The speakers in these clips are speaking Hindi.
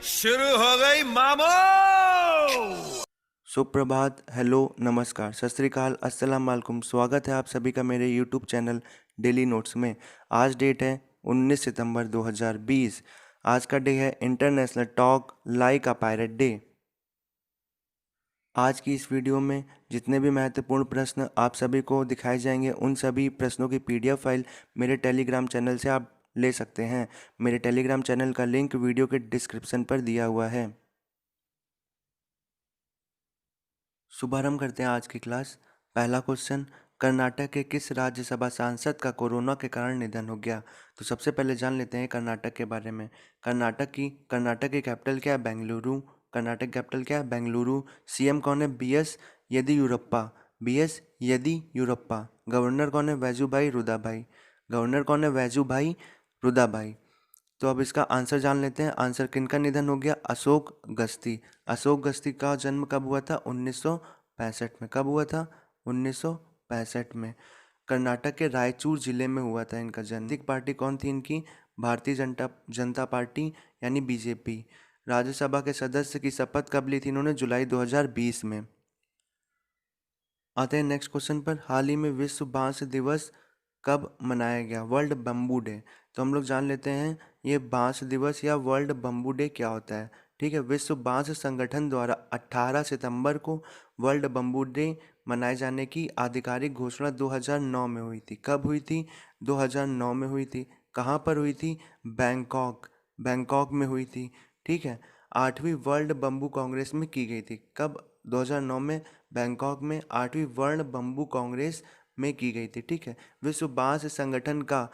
शुरू हो गई मामो। सुप्रभात, हेलो, नमस्कार, सत श्री अकाल, अस्सलाम वालेकुम। स्वागत है आप सभी का मेरे यूट्यूब चैनल डेली नोट्स में। आज डेट है 19 सितंबर 2020। आज का डे है इंटरनेशनल टॉक लाइक अ पायरेट डे। आज की इस वीडियो में जितने भी महत्वपूर्ण प्रश्न आप सभी को दिखाए जाएंगे, उन सभी प्रश्नों की पीडीएफ फाइल मेरे टेलीग्राम चैनल से आप ले सकते हैं। मेरे टेलीग्राम चैनल का लिंक वीडियो के डिस्क्रिप्शन पर दिया हुआ है। शुभारंभ करते हैं आज की क्लास। पहला क्वेश्चन, कर्नाटक के किस राज्यसभा सांसद का कोरोना के कारण निधन हो गया? तो सबसे पहले जान लेते हैं कर्नाटक के बारे में। कर्नाटक की कैपिटल क्या है? बेंगलुरु। कर्नाटक कैपिटल क्या है? बेंगलुरु। सीएम कौन है? BS Yediyurappa. BS Yediyurappa. Governor कौन है? वैजुभाई रुदाभाई। गवर्नर कौन है? वैजुभाई रुदाभाई। तो अब इसका आंसर जान लेते हैं। आंसर किनका निधन हो गया? अशोक गस्ती। अशोक गस्ती का जन्म कब हुआ था? 1965 में। कब हुआ था? 1965 में। कर्नाटक के रायचूर जिले में हुआ था इनका जन्म। राजनीतिक पार्टी कौन थी इनकी? भारतीय जनता जनता पार्टी यानी बीजेपी। राज्यसभा के सदस्य की शपथ कब ली थी इन्होंने? जुलाई 2020 में। आते हैं नेक्स्ट क्वेश्चन पर। हाल ही में विश्व बांस दिवस कब मनाया गया? World bamboo day. तो हम लोग जान लेते हैं ये बांस दिवस या वर्ल्ड बम्बू डे क्या होता है। ठीक है, विश्व बांस संगठन द्वारा 18 सितंबर को वर्ल्ड बम्बू डे मनाए जाने की आधिकारिक घोषणा 2009 में हुई थी। कब हुई थी? 2009 में हुई थी। कहाँ पर हुई थी? बैंकॉक में हुई थी। ठीक है, 8वीं वर्ल्ड बम्बू कांग्रेस में की गई थी। कब? 2009 में बैंकॉक में 8वीं वर्ल्ड बम्बू कांग्रेस में की गई थी। ठीक है, विश्व बांस संगठन का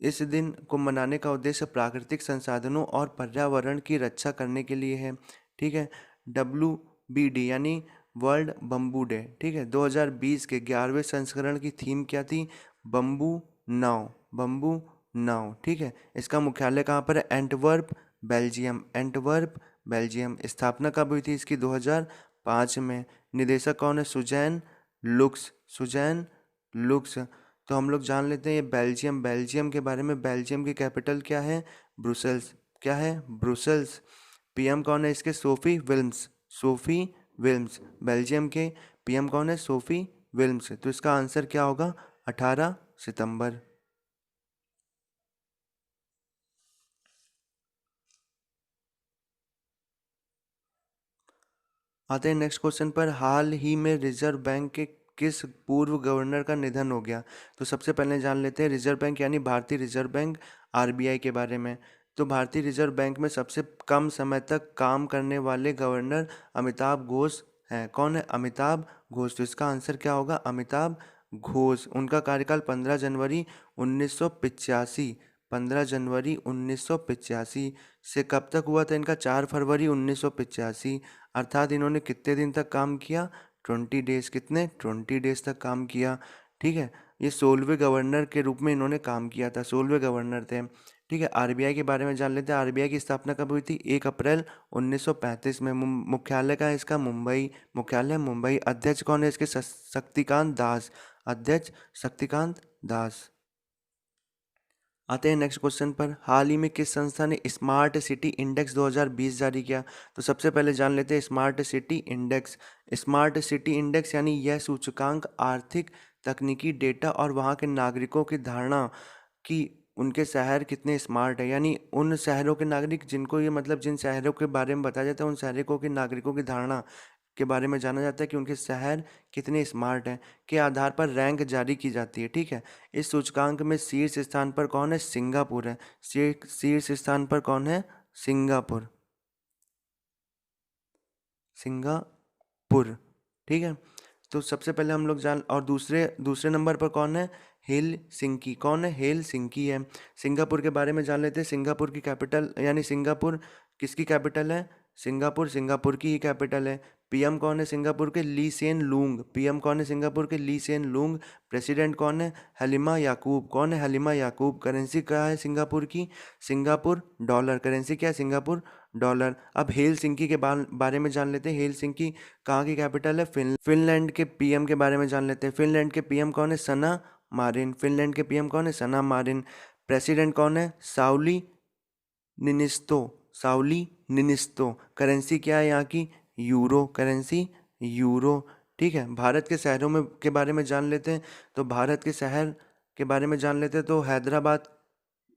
इस दिन को मनाने का उद्देश्य प्राकृतिक संसाधनों और पर्यावरण की रक्षा करने के लिए है। ठीक है, WBD यानी वर्ल्ड बम्बू डे। ठीक है, 2020 के 11वें संस्करण की थीम क्या थी? बम्बू नाव। बम्बू नाव। ठीक है, इसका मुख्यालय कहाँ पर है? Antwerp, Belgium. Antwerp, Belgium. स्थापना कब हुई थी इसकी? 2005 में। निदेशक कौन है? Suzanne Lucks. Suzanne Lucks. तो हम लोग जान लेते हैं ये बेल्जियम के बारे में। बेल्जियम की कैपिटल क्या है? ब्रुसेल्स। क्या है? ब्रुसेल्स। पीएम कौन है इसके? Sophie Wilms. Sophie Wilms. Belgium के पीएम कौन है? Sophie Wilms. तो इसका आंसर क्या होगा? 18 सितंबर। आते हैं नेक्स्ट क्वेश्चन पर। हाल ही में रिजर्व बैंक के किस पूर्व गवर्नर का निधन हो गया? तो सबसे पहले जान लेते हैं रिजर्व बैंक यानी भारतीय रिजर्व बैंक आरबीआई के बारे में। तो भारतीय रिजर्व बैंक में सबसे कम समय तक काम करने वाले गवर्नर अमिताभ घोष हैं। कौन है? अमिताभ घोष। तो इसका आंसर क्या होगा? अमिताभ घोष। उनका कार्यकाल 15 जनवरी 1985। 15 जनवरी 1985 से कब तक हुआ था इनका? 4 फरवरी 1985। अर्थात इन्होंने कितने दिन तक काम किया? 20 डेज। कितने? 20 डेज तक काम किया। ठीक है, ये 16वें गवर्नर के रूप में इन्होंने काम किया था। 16वें गवर्नर थे। ठीक है, आरबीआई के बारे में जान लेते हैं। आरबीआई की स्थापना कब हुई थी? 1 अप्रैल 1935 में। मुख्यालय का है इसका? मुंबई। मुख्यालय मुंबई। अध्यक्ष कौन है इसके? शक्तिकांत दास। अध्यक्ष शक्तिकांत दास। आते हैं नेक्स्ट क्वेश्चन पर। हाल ही में किस संस्था ने स्मार्ट सिटी इंडेक्स 2020 जारी किया? तो सबसे पहले जान लेते हैं smart city index. Smart city index यानी यह सूचकांक आर्थिक, तकनीकी डेटा और वहाँ के नागरिकों की धारणा कि उनके शहर कितने स्मार्ट है, यानी उन शहरों के नागरिक जिनको ये मतलब जिन शहरों के बारे में बताया जाता है, उन शहरों के नागरिकों की धारणा के बारे में जाना जाता है कि उनके शहर कितने स्मार्ट हैं, के आधार पर रैंक जारी की जाती है। ठीक है, इस सूचकांक में शीर्ष स्थान पर कौन है? सिंगापुर है। शीर्ष स्थान पर कौन है? सिंगापुर। सिंगापुर। ठीक है, तो सबसे पहले हम लोग जान, और दूसरे दूसरे नंबर पर कौन है? हेलसिंकी। कौन है? हेलसिंकी है। सिंगापुर के बारे में जान लेते हैं। सिंगापुर की कैपिटल यानी सिंगापुर किसकी कैपिटल है? सिंगापुर की ही कैपिटल है। पीएम कौन है सिंगापुर के? ली सेन लूंग। पीएम कौन है सिंगापुर के? ली सेन लूंग। प्रेसिडेंट कौन है? हलीमा याकूब। कौन है? हलीमा याकूब। करेंसी क्या है सिंगापुर की? Singapore dollar. करेंसी क्या है? Singapore dollar. अब हेलसिंकी के बारे में जान लेते हैं। हेलसिंकी कहाँ की कैपिटल है? फिनलैंड के पीएम के बारे में जान लेते हैं। फिनलैंड के पीएम कौन है? सना मारिन। फिनलैंड के पीएम कौन है? सना मारिन। प्रेसिडेंट कौन है? साउली निनिस्तो। साउली निनिस्तो। करेंसी क्या है यहाँ की? यूरो। Currency euro. ठीक है, भारत के शहरों में के बारे में जान लेते हैं। तो भारत के शहर के बारे में जान लेते हैं। तो हैदराबाद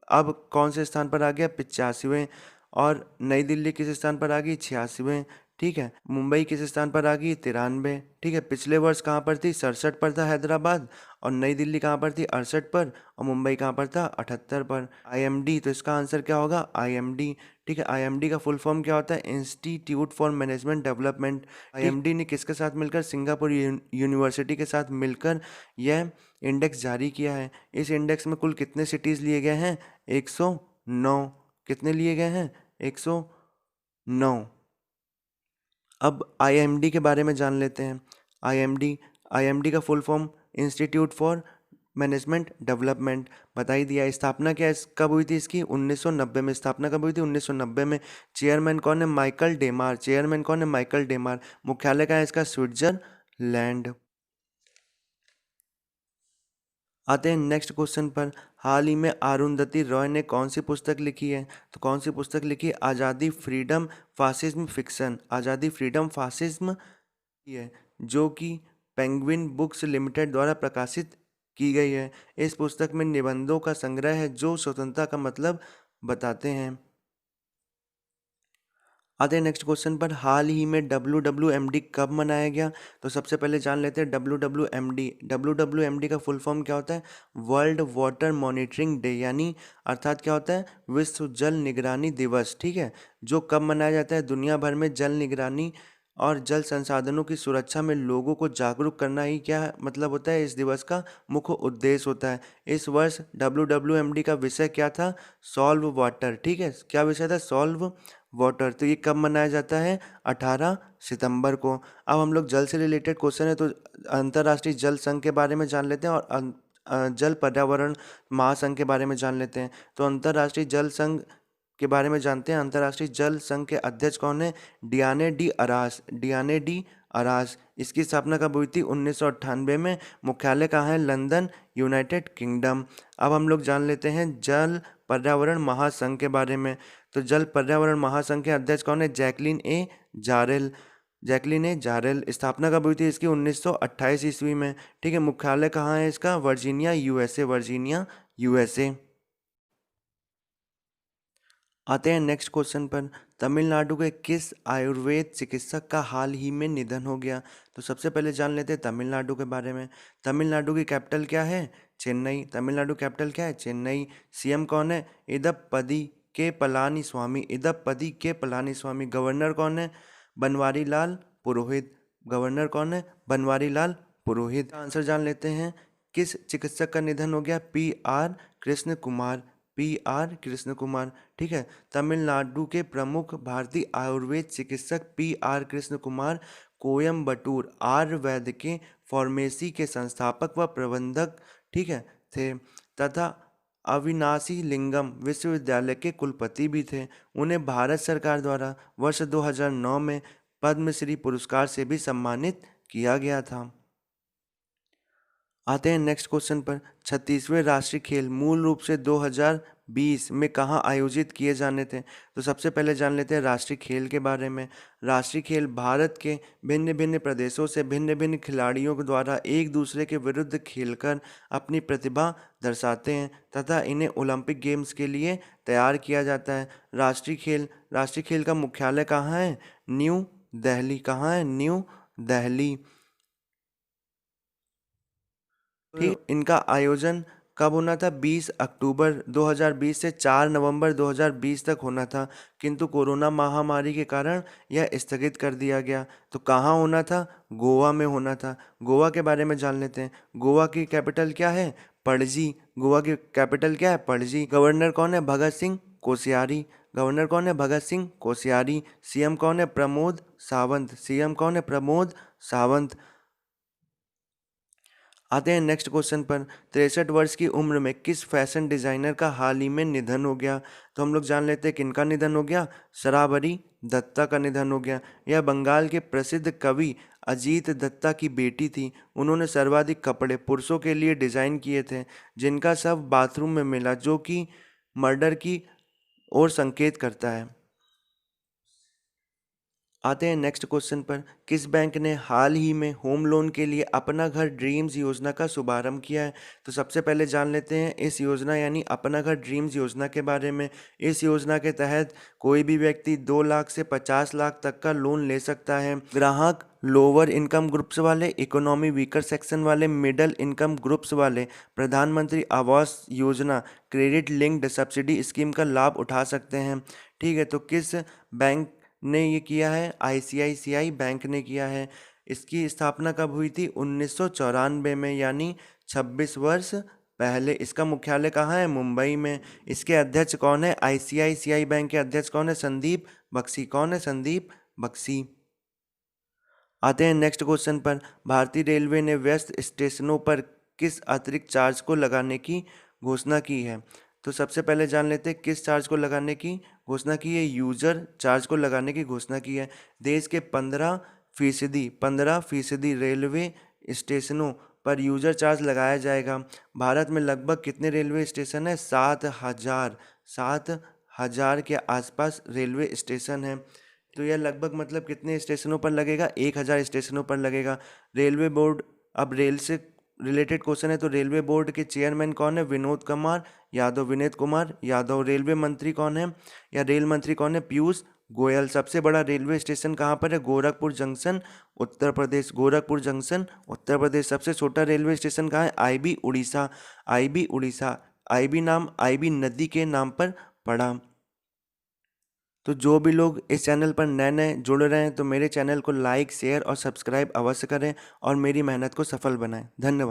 अब कौन से स्थान पर आ गया? 85वें। और नई दिल्ली किस स्थान पर आ गई? 86वें। ठीक है, मुंबई किस स्थान पर आ गई? 93। ठीक है, पिछले वर्ष कहाँ पर थी? 67 पर था हैदराबाद। और नई दिल्ली कहाँ पर थी? 68 पर। और मुंबई कहाँ पर था? 78 पर। आईएमडी, तो इसका आंसर क्या होगा? आईएमडी। ठीक है, आईएमडी का फुल फॉर्म क्या होता है? Institute for management development. IMD ने किसके साथ मिलकर? सिंगापुर यूनिवर्सिटी के साथ मिलकर यह इंडेक्स जारी किया है। इस इंडेक्स में कुल कितने सिटीज़ लिए गए हैं? 109। कितने लिए गए हैं? 109। अब आईएमडी के बारे में जान लेते हैं। आईएमडी, आईएमडी का full form institute for management development, बता ही दिया। स्थापना क्या कब हुई थी इसकी? 1990 में। स्थापना कब हुई थी? 1990 में। चेयरमैन कौन है? Michael DeMar. चेयरमैन कौन है? Michael DeMar. मुख्यालय कहाँ है इसका? स्विट्जरलैंड। आते हैं नेक्स्ट क्वेश्चन पर। हाल ही में अरुंधति रॉय ने कौन सी पुस्तक लिखी है? तो कौन सी पुस्तक लिखी है? आज़ादी, फ्रीडम, फासिज्म, फिक्शन। आज़ादी, फ्रीडम, फासिज्म की है, जो कि पेंगुइन बुक्स लिमिटेड द्वारा प्रकाशित की गई है। इस पुस्तक में निबंधों का संग्रह है जो स्वतंत्रता का मतलब बताते हैं। आते हैं नेक्स्ट क्वेश्चन पर। हाल ही में WWMD कब मनाया गया? तो सबसे पहले जान लेते हैं WWMD। WWMD का फुल फॉर्म क्या होता है? वर्ल्ड वाटर मॉनिटरिंग डे, यानी अर्थात क्या होता है? विश्व जल निगरानी दिवस। ठीक है, जो कब मनाया जाता है? दुनिया भर में जल निगरानी और जल संसाधनों की सुरक्षा में लोगों को जागरूक करना ही क्या मतलब होता है? इस दिवस का मुख्य उद्देश्य होता है। इस वर्ष WWMD का विषय क्या था? Solve water. ठीक है, क्या विषय था? Solve water. तो ये कब मनाया जाता है? 18 सितंबर को। अब हम लोग जल से रिलेटेड क्वेश्चन है तो अंतर्राष्ट्रीय जल संघ के बारे में जान लेते हैं और जल पर्यावरण महासंघ के बारे में जान लेते हैं। तो अंतर्राष्ट्रीय जल संघ के बारे में जानते हैं। अंतर्राष्ट्रीय जल संघ के अध्यक्ष कौन है? डियाने डी अरास। डियाने डी अरास। इसकी स्थापना कब हुई थी? 1998 में। मुख्यालय कहाँ है? London, United kingdom. अब हम लोग जान लेते हैं जल पर्यावरण महासंघ के बारे में। तो जल पर्यावरण महासंघ के अध्यक्ष कौन है? जैकलीन ए जारेल। जैकलीन ए जारेल। स्थापना कब हुई थी इसकी? 1928 ईस्वी में। ठीक है, मुख्यालय कहाँ है इसका? Virginia, USA. Virginia, USA. आते हैं नेक्स्ट क्वेश्चन पर। तमिलनाडु के किस आयुर्वेद चिकित्सक का हाल ही में निधन हो गया? तो सबसे पहले जान लेते हैं तमिलनाडु के बारे में। तमिलनाडु की कैपिटल क्या है? चेन्नई। तमिलनाडु कैपिटल क्या है? चेन्नई। सीएम कौन है? इदप्पदी के पलानी स्वामी। इदप्पदी के पलानी स्वामी। गवर्नर कौन है? बनवारी लाल पुरोहित। गवर्नर कौन है? बनवारी लाल पुरोहित। आंसर जान लेते हैं। किस चिकित्सक का निधन हो गया? PR कृष्ण कुमार। PR कृष्ण कुमार। ठीक है, तमिलनाडु के प्रमुख भारतीय आयुर्वेद चिकित्सक PR कृष्ण कुमार कोयम्बटूर आयुर्वेद के फार्मेसी के संस्थापक व प्रबंधक, ठीक है, थे तथा अविनाशी लिंगम विश्वविद्यालय के कुलपति भी थे। उन्हें भारत सरकार द्वारा वर्ष 2009 में पद्मश्री पुरस्कार से भी सम्मानित किया गया था। आते हैं नेक्स्ट क्वेश्चन पर। 36वें राष्ट्रीय खेल मूल रूप से 2020 में कहाँ आयोजित किए जाने थे? तो सबसे पहले जान लेते हैं राष्ट्रीय खेल के बारे में। राष्ट्रीय खेल भारत के भिन्न भिन्न प्रदेशों से भिन्न भिन्न खिलाड़ियों के द्वारा एक दूसरे के विरुद्ध खेलकर अपनी प्रतिभा दर्शाते हैं तथा इन्हें ओलंपिक गेम्स के लिए तैयार किया जाता है। राष्ट्रीय खेल का मुख्यालय कहाँ है? न्यू दिल्ली। कहाँ है? न्यू दिल्ली। ठीक, इनका आयोजन कब होना था? 20 अक्टूबर 2020 से 4 नवंबर 2020 तक होना था, किंतु कोरोना महामारी के कारण यह स्थगित कर दिया गया। तो कहाँ होना था? गोवा में होना था। गोवा के बारे में जान लेते हैं। गोवा की कैपिटल क्या है? पणजी। गोवा की कैपिटल क्या है? पणजी। गवर्नर कौन है? भगत सिंह कोश्यारी। गवर्नर कौन है? भगत सिंह कोश्यारी। सीएम कौन है? प्रमोद सावंत। सीएम कौन है? प्रमोद सावंत। आते हैं नेक्स्ट क्वेश्चन पर। 63 वर्ष की उम्र में किस फैशन डिजाइनर का हाल ही में निधन हो गया? तो हम लोग जान लेते हैं किनका निधन हो गया। शराबरी दत्ता का निधन हो गया। यह बंगाल के प्रसिद्ध कवि अजीत दत्ता की बेटी थी। उन्होंने सर्वाधिक कपड़े पुरुषों के लिए डिजाइन किए थे जिनका शव बाथरूम में मिला, जो कि मर्डर की ओर संकेत करता है। आते हैं नेक्स्ट क्वेश्चन पर। किस बैंक ने हाल ही में होम लोन के लिए अपना घर ड्रीम्स योजना का शुभारंभ किया है? तो सबसे पहले जान लेते हैं इस योजना यानी अपना घर ड्रीम्स योजना के बारे में। इस योजना के तहत कोई भी व्यक्ति 2 लाख से 50 लाख तक का लोन ले सकता है। ग्राहक लोअर इनकम ग्रुप्स वाले, इकोनॉमी वीकर सेक्शन वाले, मिडिल इनकम ग्रुप्स वाले प्रधानमंत्री Awas Yojana credit linked subsidy scheme का लाभ उठा सकते हैं। ठीक है, तो किस बैंक ने ये किया है? आईसीआईसीआई बैंक ने किया है। इसकी स्थापना कब हुई थी? 1994 में, यानी 26 वर्ष पहले। इसका मुख्यालय कहाँ है? मुंबई में। इसके अध्यक्ष कौन है? आईसीआईसीआई बैंक के अध्यक्ष कौन है? संदीप बख्शी। कौन है? संदीप बख्शी। आते हैं नेक्स्ट क्वेश्चन पर। भारतीय रेलवे ने व्यस्त स्टेशनों पर किस अतिरिक्त चार्ज को लगाने की घोषणा की है? तो सबसे पहले जान लेते हैं किस चार्ज को लगाने की घोषणा की है। यूजर चार्ज को लगाने की घोषणा की है। देश के 15% रेलवे स्टेशनों पर यूजर चार्ज लगाया जाएगा। भारत में लगभग कितने रेलवे स्टेशन हैं? 7,000 के आसपास रेलवे स्टेशन हैं। तो यह लगभग मतलब कितने स्टेशनों पर लगेगा? 1,000 स्टेशनों पर लगेगा। रेलवे बोर्ड, अब रेल से रिलेटेड क्वेश्चन है, तो रेलवे बोर्ड के चेयरमैन कौन है? विनोद कुमार यादव। विनीत कुमार यादव। रेलवे मंत्री कौन है या रेल मंत्री कौन है? पीयूष गोयल। सबसे बड़ा रेलवे स्टेशन कहाँ पर है? गोरखपुर जंक्शन, उत्तर प्रदेश। गोरखपुर जंक्शन, उत्तर प्रदेश। सबसे छोटा रेलवे स्टेशन कहाँ है? IB Orissa. IB Orissa. IB नाम आईबी नदी के नाम पर पड़ा। तो जो भी लोग इस चैनल पर नए नए जुड़ रहे हैं तो मेरे चैनल को लाइक, शेयर और सब्सक्राइब अवश्य करें और मेरी मेहनत को सफल बनाएं। धन्यवाद।